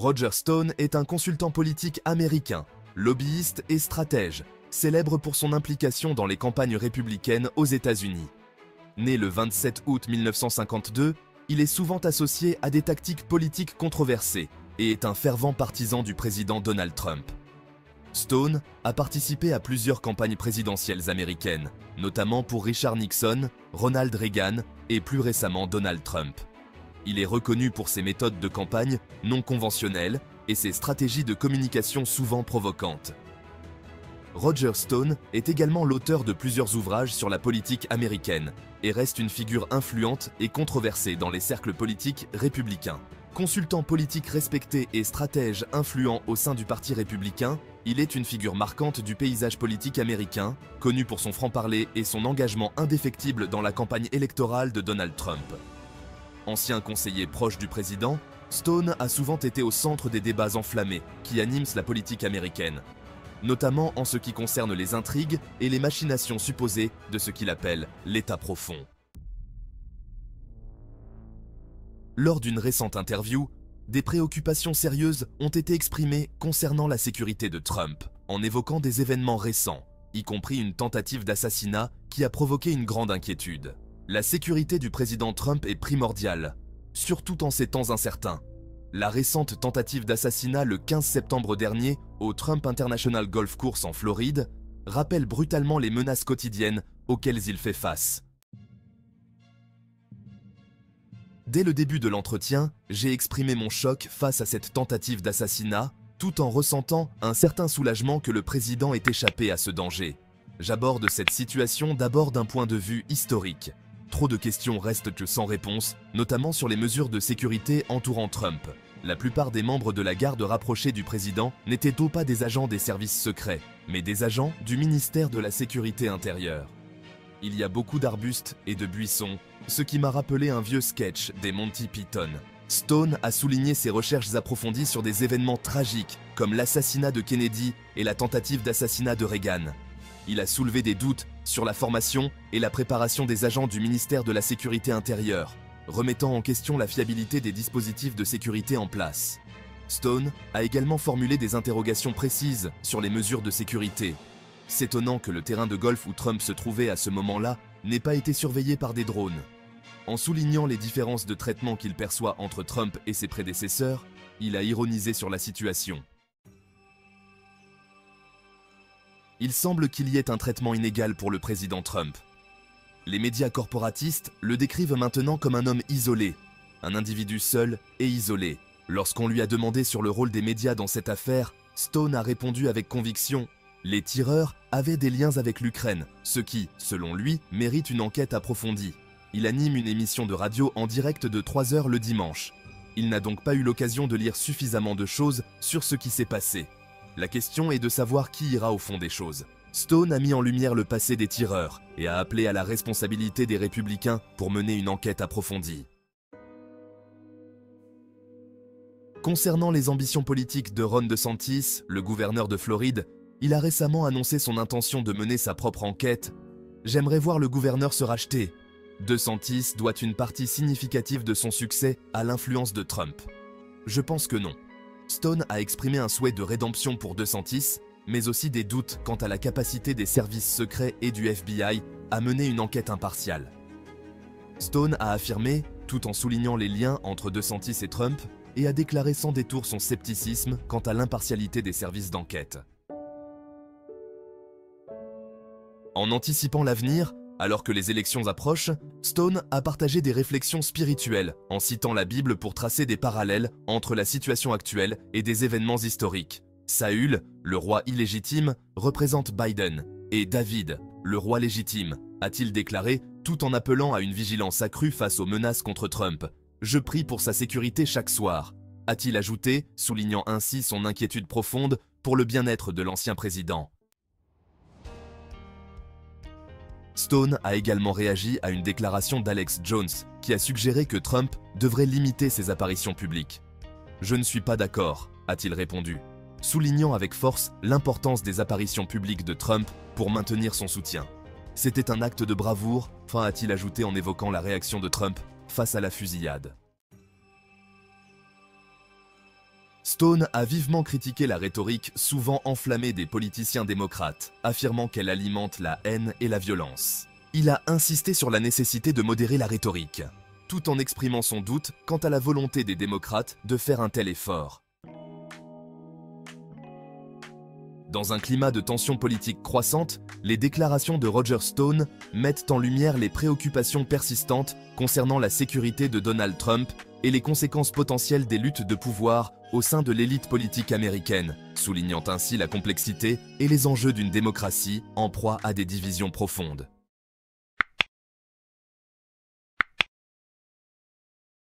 Roger Stone est un consultant politique américain, lobbyiste et stratège, célèbre pour son implication dans les campagnes républicaines aux États-Unis. Né le 27 août 1952, il est souvent associé à des tactiques politiques controversées et est un fervent partisan du président Donald Trump. Stone a participé à plusieurs campagnes présidentielles américaines, notamment pour Richard Nixon, Ronald Reagan et plus récemment Donald Trump. Il est reconnu pour ses méthodes de campagne non conventionnelles et ses stratégies de communication souvent provocantes. Roger Stone est également l'auteur de plusieurs ouvrages sur la politique américaine et reste une figure influente et controversée dans les cercles politiques républicains. Consultant politique respecté et stratège influent au sein du Parti républicain, il est une figure marquante du paysage politique américain, connu pour son franc-parler et son engagement indéfectible dans la campagne électorale de Donald Trump. Ancien conseiller proche du président, Stone a souvent été au centre des débats enflammés qui animent la politique américaine, notamment en ce qui concerne les intrigues et les machinations supposées de ce qu'il appelle l'État profond. Lors d'une récente interview, des préoccupations sérieuses ont été exprimées concernant la sécurité de Trump, en évoquant des événements récents, y compris une tentative d'assassinat qui a provoqué une grande inquiétude. La sécurité du président Trump est primordiale, surtout en ces temps incertains. La récente tentative d'assassinat le 15 septembre dernier au Trump International Golf Course en Floride rappelle brutalement les menaces quotidiennes auxquelles il fait face. Dès le début de l'entretien, j'ai exprimé mon choc face à cette tentative d'assassinat, tout en ressentant un certain soulagement que le président ait échappé à ce danger. J'aborde cette situation d'abord d'un point de vue historique. Trop de questions restent sans réponse, notamment sur les mesures de sécurité entourant Trump. La plupart des membres de la garde rapprochée du président n'étaient pas des agents des services secrets, mais des agents du ministère de la Sécurité intérieure. Il y a beaucoup d'arbustes et de buissons, ce qui m'a rappelé un vieux sketch des Monty Python. Stone a souligné ses recherches approfondies sur des événements tragiques, comme l'assassinat de Kennedy et la tentative d'assassinat de Reagan. Il a soulevé des doutes sur la formation et la préparation des agents du ministère de la Sécurité intérieure, remettant en question la fiabilité des dispositifs de sécurité en place. Stone a également formulé des interrogations précises sur les mesures de sécurité. C'est étonnant que le terrain de golf où Trump se trouvait à ce moment-là n'ait pas été surveillé par des drones. En soulignant les différences de traitement qu'il perçoit entre Trump et ses prédécesseurs, il a ironisé sur la situation. Il semble qu'il y ait un traitement inégal pour le président Trump. Les médias corporatistes le décrivent maintenant comme un homme isolé, un individu seul et isolé. Lorsqu'on lui a demandé sur le rôle des médias dans cette affaire, Stone a répondu avec conviction « Les tireurs avaient des liens avec l'Ukraine, ce qui, selon lui, mérite une enquête approfondie. » Il anime une émission de radio en direct de 3 heures le dimanche. Il n'a donc pas eu l'occasion de lire suffisamment de choses sur ce qui s'est passé. La question est de savoir qui ira au fond des choses. Stone a mis en lumière le passé des tireurs et a appelé à la responsabilité des républicains pour mener une enquête approfondie. Concernant les ambitions politiques de Ron DeSantis, le gouverneur de Floride, il a récemment annoncé son intention de mener sa propre enquête. « J'aimerais voir le gouverneur se racheter. » DeSantis doit une partie significative de son succès à l'influence de Trump. Je pense que non. Stone a exprimé un souhait de rédemption pour DeSantis, mais aussi des doutes quant à la capacité des services secrets et du FBI à mener une enquête impartiale. Stone a affirmé, tout en soulignant les liens entre DeSantis et Trump, et a déclaré sans détour son scepticisme quant à l'impartialité des services d'enquête. En anticipant l'avenir, alors que les élections approchent, Stone a partagé des réflexions spirituelles en citant la Bible pour tracer des parallèles entre la situation actuelle et des événements historiques. Saül, le roi illégitime, représente Biden, et David, le roi légitime, a-t-il déclaré, tout en appelant à une vigilance accrue face aux menaces contre Trump. « Je prie pour sa sécurité chaque soir », a-t-il ajouté, soulignant ainsi son inquiétude profonde pour le bien-être de l'ancien président. Stone a également réagi à une déclaration d'Alex Jones qui a suggéré que Trump devrait limiter ses apparitions publiques. « Je ne suis pas d'accord », a-t-il répondu, soulignant avec force l'importance des apparitions publiques de Trump pour maintenir son soutien. C'était un acte de bravoure, a-t-il ajouté en évoquant la réaction de Trump face à la fusillade. Stone a vivement critiqué la rhétorique souvent enflammée des politiciens démocrates, affirmant qu'elle alimente la haine et la violence. Il a insisté sur la nécessité de modérer la rhétorique, tout en exprimant son doute quant à la volonté des démocrates de faire un tel effort. Dans un climat de tension politique croissante, les déclarations de Roger Stone mettent en lumière les préoccupations persistantes concernant la sécurité de Donald Trump et les conséquences potentielles des luttes de pouvoir au sein de l'élite politique américaine, soulignant ainsi la complexité et les enjeux d'une démocratie en proie à des divisions profondes.